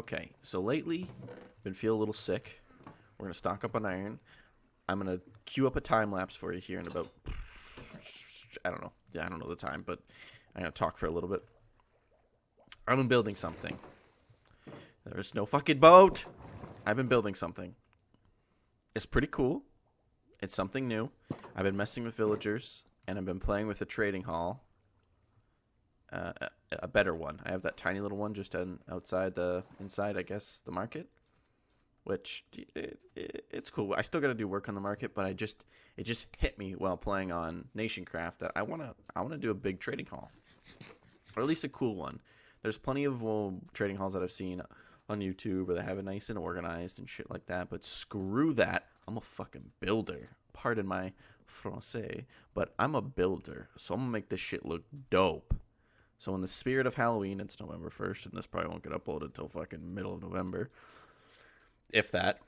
Okay, so lately, been feeling a little sick. We're gonna stock up on iron. I'm gonna queue up a time lapse for you here in about, I don't know. Yeah, I don't know the time, but I'm gonna talk for a little bit. I've been building something. There's no fucking boat. I've been building something. It's pretty cool. It's something new. I've been messing with villagers, and I've been playing with a trading hall. A better one. I have that tiny little one just inside, I guess, the market. Which it's cool. I still got to do work on the market, but it just hit me while playing on Nationcraft that I wanna do a big trading hall, or at least a cool one. There's plenty of trading halls that I've seen on YouTube where they have it nice and organized and shit like that. But screw that. I'm a fucking builder. Pardon my français, but I'm a builder, so I'm gonna make this shit look dope. So in the spirit of Halloween, it's November 1st, and this probably won't get uploaded until fucking middle of November. If that.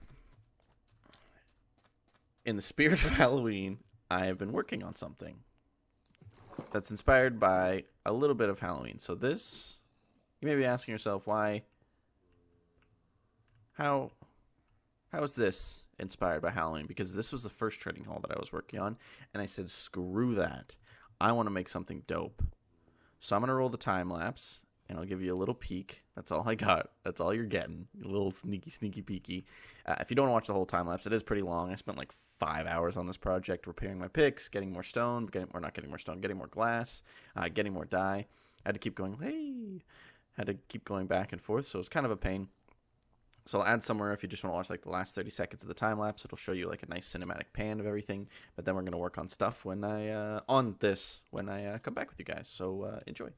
In the spirit of Halloween, I have been working on something that's inspired by a little bit of Halloween. So this, you may be asking yourself, why? How is this inspired by Halloween? Because this was the first trading hall that I was working on, and I said, screw that. I want to make something dope. So I'm going to roll the time lapse, and I'll give you a little peek. That's all I got. That's all you're getting. A little sneaky peeky. If you don't want to watch the whole time lapse, it is pretty long. I spent like 5 hours on this project, repairing my picks, getting more stone, getting more glass, getting more dye. I had to keep going, had to keep going back and forth, so it's kind of a pain. So I'll add somewhere if you just want to watch like the last 30 seconds of the time lapse. It'll show you like a nice cinematic pan of everything. But then we're going to work on stuff when I come back with you guys. So enjoy.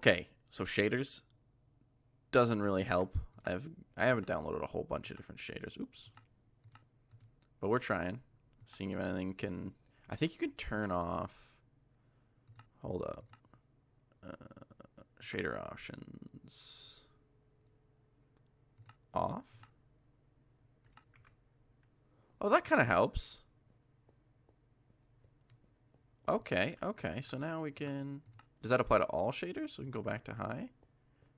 Okay, so shaders doesn't really help. I haven't downloaded a whole bunch of different shaders. Oops. But we're trying. Seeing if anything can... I think you can turn off... Hold up. Shader options. Off? Oh, that kind of helps. Okay, okay. So now we can... Does that apply to all shaders? So we can go back to high?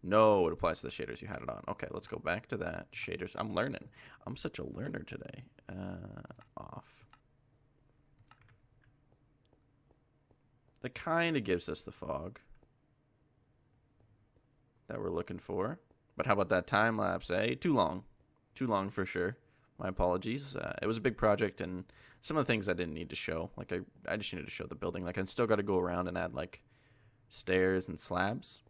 No, it applies to the shaders you had it on. Okay, let's go back to that. Shaders. I'm learning. I'm such a learner today. Off. That kind of gives us the fog that we're looking for. But how about that time lapse, eh? Too long. Too long for sure. My apologies. It was a big project, and some of the things I didn't need to show. Like, I just needed to show the building. Like, I still got to go around and add, like, stairs and slabs.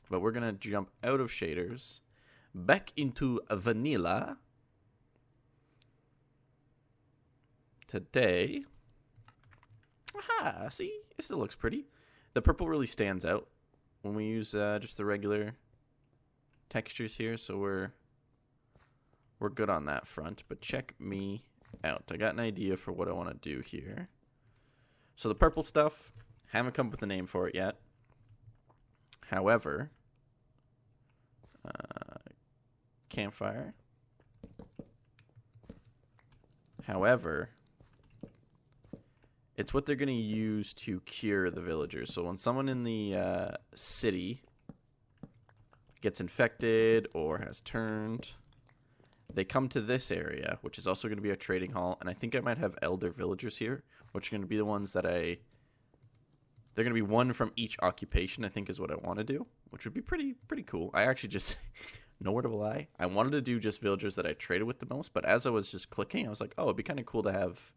But we're going to jump out of shaders, back into vanilla. Today. Aha, see? It still looks pretty. The purple really stands out when we use just the regular textures here, so we're good on that front. But check me out. I got an idea for what I want to do here. So the purple stuff, haven't come up with a name for it yet. However, campfire. However, it's what they're going to use to cure the villagers. So when someone in the city gets infected or has turned, they come to this area, which is also going to be a trading hall. And I think I might have elder villagers here, which are going to be the ones that they're going to be one from each occupation, I think is what I want to do, which would be pretty cool. I actually just, nowhere to lie, I wanted to do just villagers that I traded with the most, but as I was just clicking, I was like, oh, it'd be kind of cool to have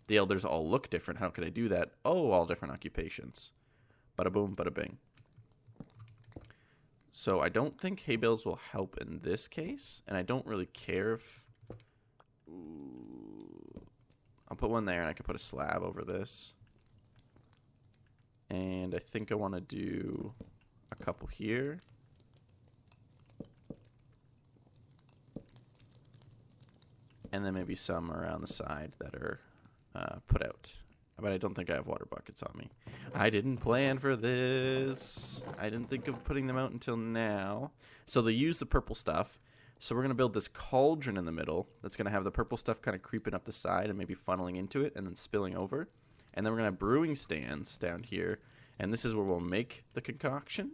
the elders all look different. How could I do that? Oh, all different occupations. Bada boom, bada bing. So I don't think hay bales will help in this case, and I don't really care if... Ooh. I'll put one there, and I can put a slab over this. And I think I want to do a couple here. And then maybe some around the side that are put out. But I don't think I have water buckets on me. I didn't plan for this. I didn't think of putting them out until now. So they use the purple stuff. So we're going to build this cauldron in the middle that's going to have the purple stuff kind of creeping up the side and maybe funneling into it and then spilling over. And then we're going to have brewing stands down here. And this is where we'll make the concoction.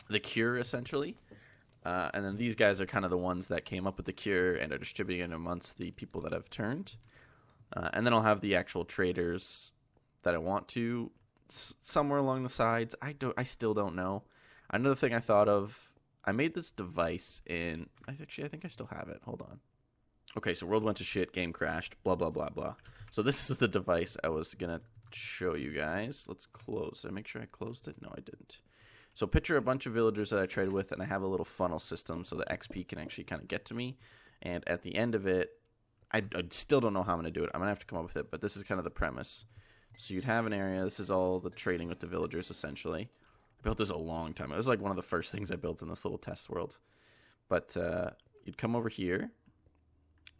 The cure, essentially. And then these guys are kind of the ones that came up with the cure and are distributing it amongst the people that have turned. And then I'll have the actual traders that I want to somewhere along the sides. I still don't know. Another thing I thought of, I made this device in... I think I still have it. Hold on. Okay, so world went to shit, game crashed, blah, blah, blah, blah. So this is the device I was going to show you guys. Let's close. Did I make sure I closed it? No, I didn't. So picture a bunch of villagers that I traded with, and I have a little funnel system so the XP can actually kind of get to me. And at the end of it, I still don't know how I'm going to do it. I'm going to have to come up with it, but this is kind of the premise. So you'd have an area. This is all the trading with the villagers, essentially. I built this a long time. It was like one of the first things I built in this little test world. But you'd come over here,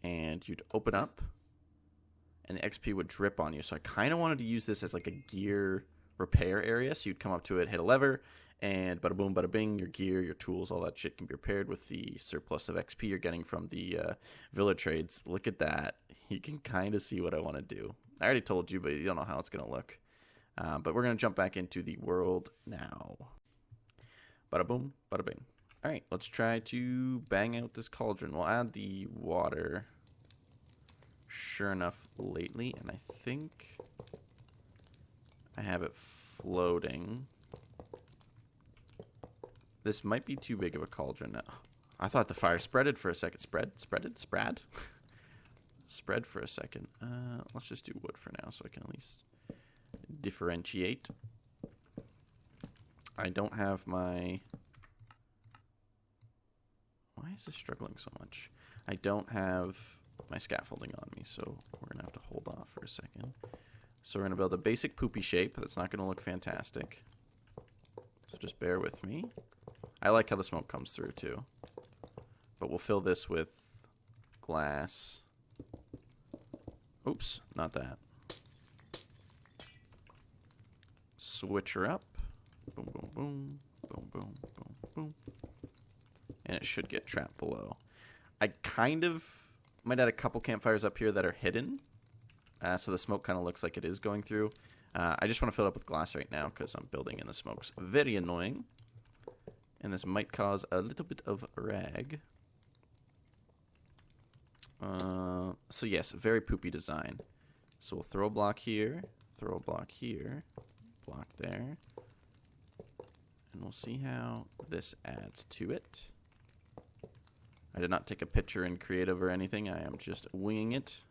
and you'd open up, and the XP would drip on you. So I kind of wanted to use this as like a gear repair area. So you'd come up to it, hit a lever, and bada boom, bada bing, your gear, your tools, all that shit can be repaired with the surplus of XP you're getting from the villa trades. Look at that. You can kind of see what I want to do. I already told you, but you don't know how it's going to look. But we're going to jump back into the world now. Bada boom, bada bing. All right, let's try to bang out this cauldron. We'll add the water, sure enough, lately. And I think I have it floating. This might be too big of a cauldron now. I thought the fire spreaded for a second. Spread for a second. Let's just do wood for now so I can at least differentiate. I don't have my... Why is this struggling so much? I don't have my scaffolding on me, so we're going to have to hold off for a second. So we're going to build a basic poopy shape that's not going to look fantastic. So just bear with me. I like how the smoke comes through too. But we'll fill this with glass. Oops, not that. Switch her up. Boom, boom, boom. Boom, boom, boom, boom. And it should get trapped below. I kind of might add a couple campfires up here that are hidden. So the smoke kind of looks like it is going through. I just want to fill it up with glass right now because I'm building in the smokes. Very annoying. And this might cause a little bit of rag. So yes, very poopy design. So we'll throw a block here, throw a block here, block there. And we'll see how this adds to it. I did not take a picture in creative or anything. I am just winging it,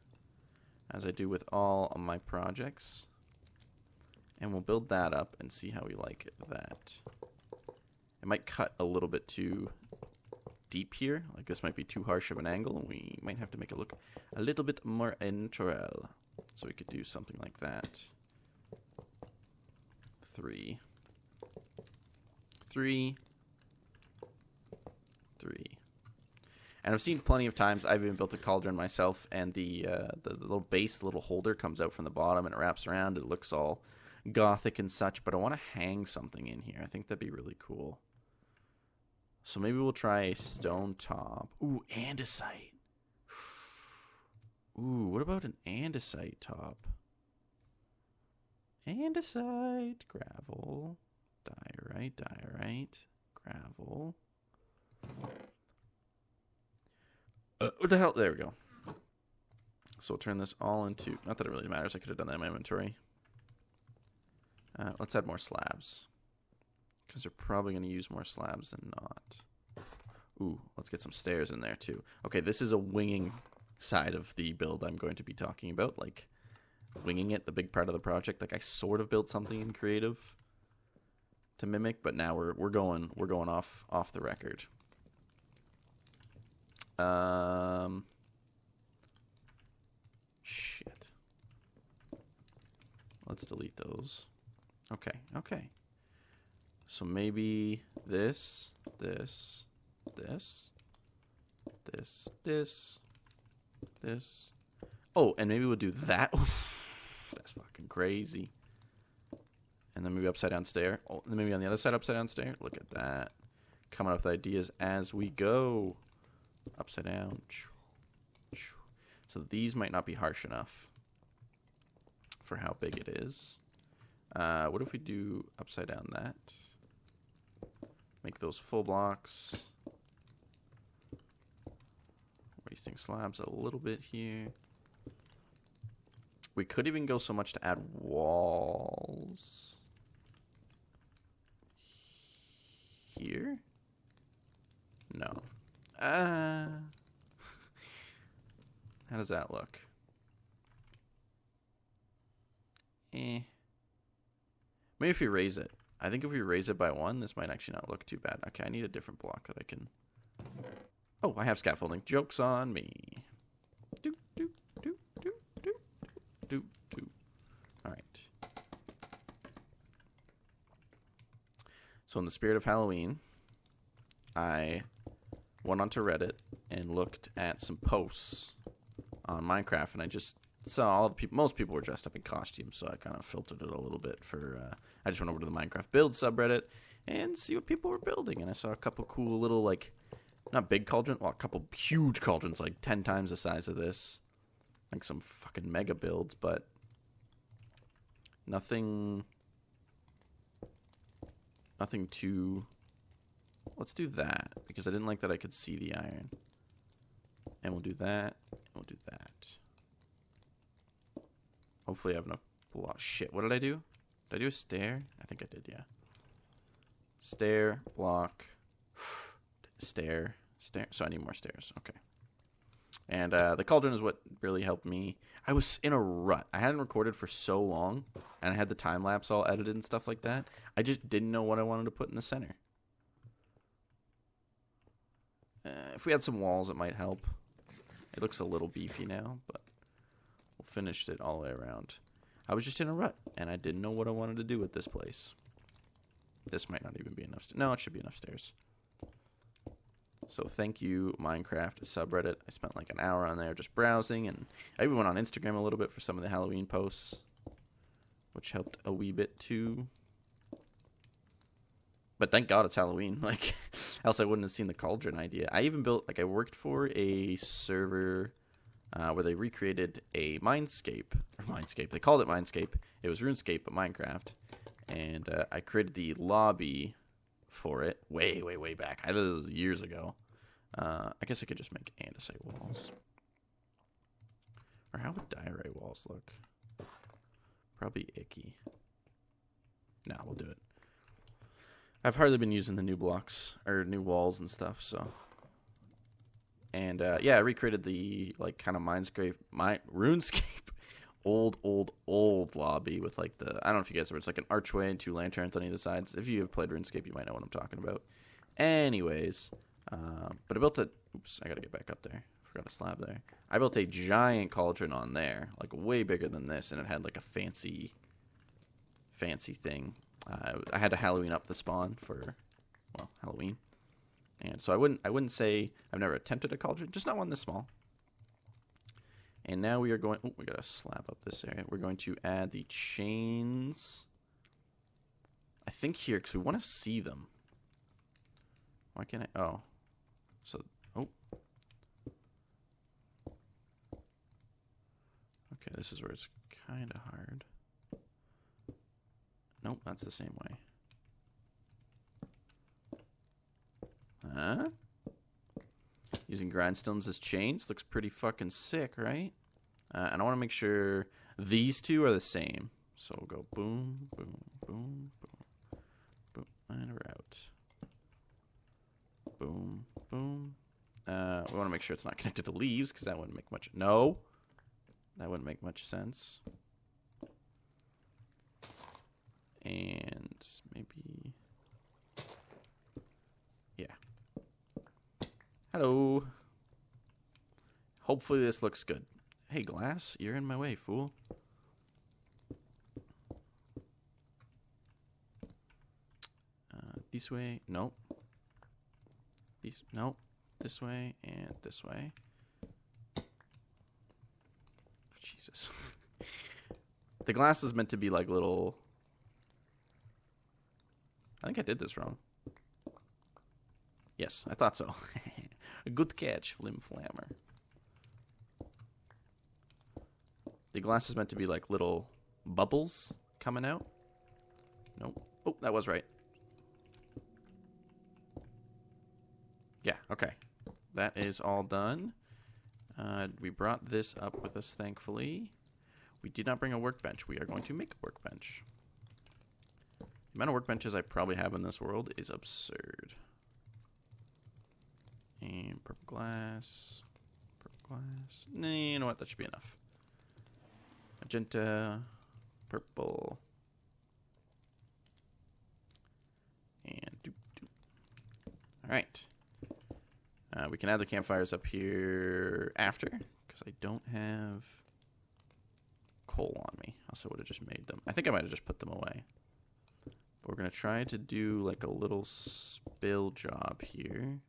as I do with all of my projects. And we'll build that up and see how we like that. It might cut a little bit too deep here. Like this might be too harsh of an angle, and we might have to make it look a little bit more natural. So we could do something like that. 3, 3, 3. And I've seen plenty of times, I've even built a cauldron myself, and the little base, the little holder comes out from the bottom and it wraps around. It looks all gothic and such, but I want to hang something in here. I think that'd be really cool. So maybe we'll try a stone top. Ooh, andesite. Ooh, what about an andesite top? Andesite, gravel, diorite, gravel. What the hell? There we go. So we'll turn this all into... Not that it really matters. I could have done that in my inventory. Let's add more slabs. Because they're probably going to use more slabs than not. Ooh, let's get some stairs in there too. Okay, this is a winging side of the build I'm going to be talking about. Like, winging it, the big part of the project. Like, I sort of built something in creative to mimic, but now we're going off the record. Shit. Let's delete those. Okay. So maybe this. Oh, and maybe we'll do that. Oof, that's fucking crazy. And then maybe upside down stair. Oh, and then maybe on the other side upside down stair. Look at that. Coming up with ideas as we go. Upside down. So these might not be harsh enough for how big it is. What if we do upside down that? Make those full blocks. Wasting slabs a little bit here. We could even go so much to add walls. Here? No. How does that look? Maybe if we raise it. I think if we raise it by 1, this might actually not look too bad. Okay, I need a different block that I can... Oh, I have scaffolding. Joke's on me. Alright. So in the spirit of Halloween, I went onto Reddit and looked at some posts on Minecraft, and I just saw all the people. Most people were dressed up in costumes, so I kind of filtered it a little bit for. I just went over to the Minecraft build subreddit and see what people were building, and I saw a couple cool little, like, not big cauldron, well, a couple huge cauldrons, like 10 times the size of this, like some fucking mega builds, but nothing too. Let's do that, because I didn't like that I could see the iron. And we'll do that, and we'll do that. Hopefully I have enough block. Shit, what did I do? Did I do a stair? I think I did, yeah. Stair, block, stair. So I need more stairs, okay. And the cauldron is what really helped me. I was in a rut. I hadn't recorded for so long, and I had the time-lapse all edited and stuff like that. I just didn't know what I wanted to put in the center. If we had some walls, it might help. It looks a little beefy now, but we'll finish it all the way around. I was just in a rut, and I didn't know what I wanted to do with this place. This might not even be enough. No, it should be enough stairs. So thank you, Minecraft subreddit. I spent like an hour on there just browsing, and I even went on Instagram a little bit for some of the Halloween posts, which helped a wee bit too. But thank God it's Halloween. Like, else I wouldn't have seen the cauldron idea. I even built, like, I worked for a server where they recreated a Mindscape. They called it Mindscape. It was RuneScape, but Minecraft. And I created the lobby for it way back. I did this years ago. I guess I could just make andesite walls. Or how would diorite walls look? Probably icky. No, we'll do it. I've hardly been using the new blocks or new walls and stuff, so. And yeah, I recreated the like kind of RuneScape old lobby with like the, I don't know if you guys remember, it's like an archway and 2 lanterns on either sides. If you have played RuneScape, you might know what I'm talking about. Anyways, but I built a, oops, I gotta get back up there. Forgot a slab there. I built a giant cauldron on there, like way bigger than this, and it had like a fancy thing. I had to Halloween up the spawn for, well, Halloween. And so I wouldn't say I've never attempted a cauldron, just not one this small. And now we are going, oh, we got to slab up this area. We're going to add the chains, I think here, because we want to see them. Why can't I, oh. So, oh. Okay, this is where it's kind of hard. Nope, that's the same way. Huh? Using grindstones as chains looks pretty fucking sick, right? And I want to make sure these two are the same. So we'll go boom, boom, boom, boom, boom, and we're out. Boom, boom. We want to make sure it's not connected to leaves because that wouldn't make much. No, that wouldn't make much sense. And maybe, yeah. Hello. Hopefully this looks good. Hey, glass, you're in my way, fool. This way, nope. Nope. This way and this way. Jesus. The glass is meant to be like little. I think I did this wrong. Yes, I thought so. A good catch, Flim Flammer. The glass is meant to be like little bubbles coming out. Nope. Oh, that was right. Yeah, okay. That is all done. We brought this up with us, thankfully. We did not bring a workbench. We are going to make a workbench. The amount of workbenches I probably have in this world is absurd. And purple glass. Purple glass. Nah, you know what? That should be enough. Magenta. Purple. And doop doop. Alright. We can add the campfires up here after, because I don't have coal on me. Also would have just made them. I think I might have just put them away. But we're going to try to do like a little spill job here.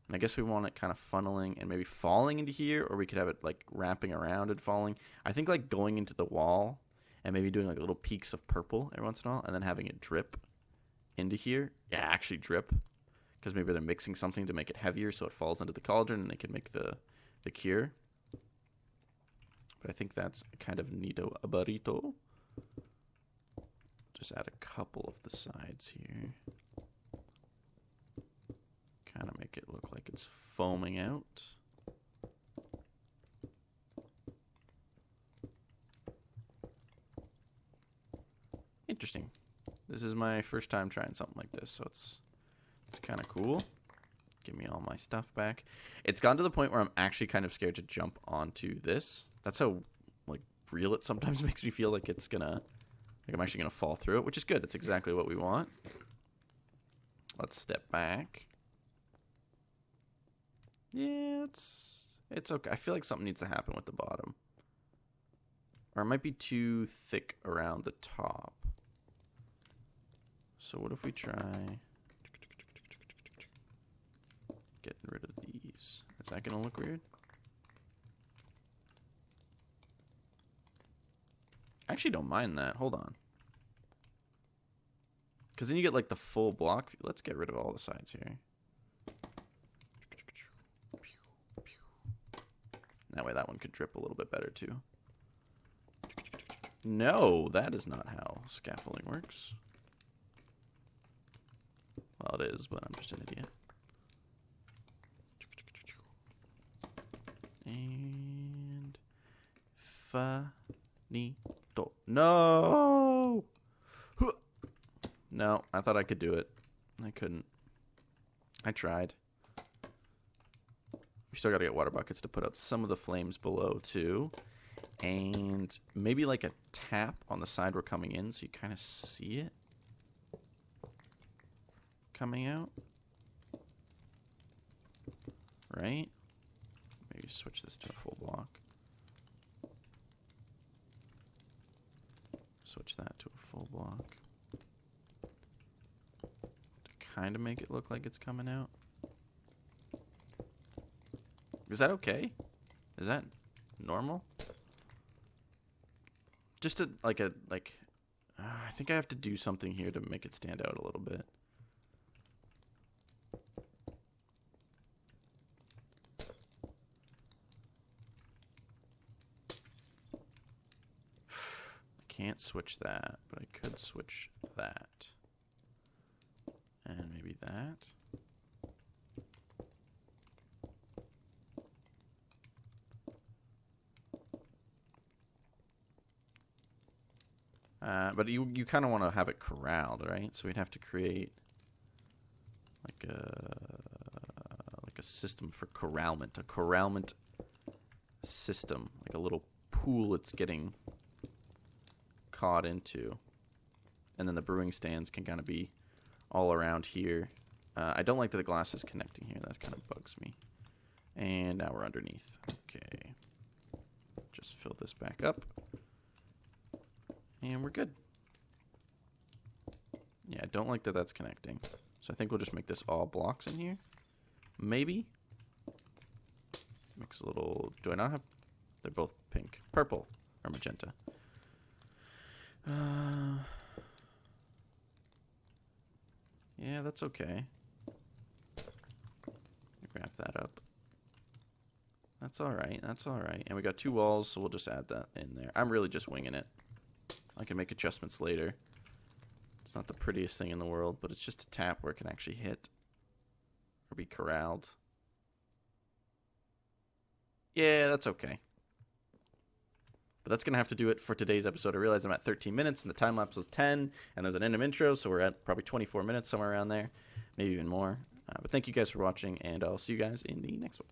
And I guess we want it kind of funneling and maybe falling into here, or we could have it like wrapping around and falling. I think like going into the wall and maybe doing like little peaks of purple every once in a while and then having it drip into here. Yeah, actually drip. Because maybe they're mixing something to make it heavier so it falls into the cauldron and they can make the cure. But I think that's kind of neato a burrito. Just add a couple of the sides here. Kind of make it look like it's foaming out. Interesting. This is my first time trying something like this, so it's kind of cool. Give me all my stuff back. It's gotten to the point where I'm actually kind of scared to jump onto this. That's how like real it sometimes makes me feel like it's gonna, like I'm actually gonna fall through it, which is good. It's exactly what we want. Let's step back. Yeah, it's okay. I feel like something needs to happen with the bottom. Or it might be too thick around the top. So what if we try getting rid of these? Is that going to look weird? I actually don't mind that. Hold on. Because then you get like the full block. Let's get rid of all the sides here. That way that one could drip a little bit better too. No, that is not how scaffolding works. Well, it is, but I'm just an idiot. And finito. No! No, I thought I could do it. I couldn't. I tried. We still got to get water buckets to put out some of the flames below, too. And maybe like a tap on the side we're coming in so you kind of see it coming out. Right? Maybe switch this to a full block. Switch that to a full block. To kind of make it look like it's coming out. Is that okay? Is that normal? Just to, I think I have to do something here to make it stand out a little bit. I can't switch that, but I could switch that. And maybe that. But you kind of want to have it corralled, right? So we'd have to create like a system for corralment, a corralment system, like a little pool it's getting caught into. And then the brewing stands can kind of be all around here. I don't like that the glass is connecting here. That kind of bugs me. And now we're underneath. Okay. Just fill this back up. And we're good. Yeah, I don't like that that's connecting. So I think we'll just make this all blocks in here. Maybe. Mix a little... Do I not have... They're both pink. Purple. Or magenta. Yeah, that's okay. Wrap that up. That's alright. That's alright. And we got 2 walls, so we'll just add that in there. I'm really just winging it. I can make adjustments later. It's not the prettiest thing in the world, but it's just a tap where it can actually hit or be corralled. Yeah, that's okay. But that's going to have to do it for today's episode. I realize I'm at 13 minutes and the time lapse was 10, and there's an end of intro, so we're at probably 24 minutes, somewhere around there, maybe even more. But thank you guys for watching, and I'll see you guys in the next one.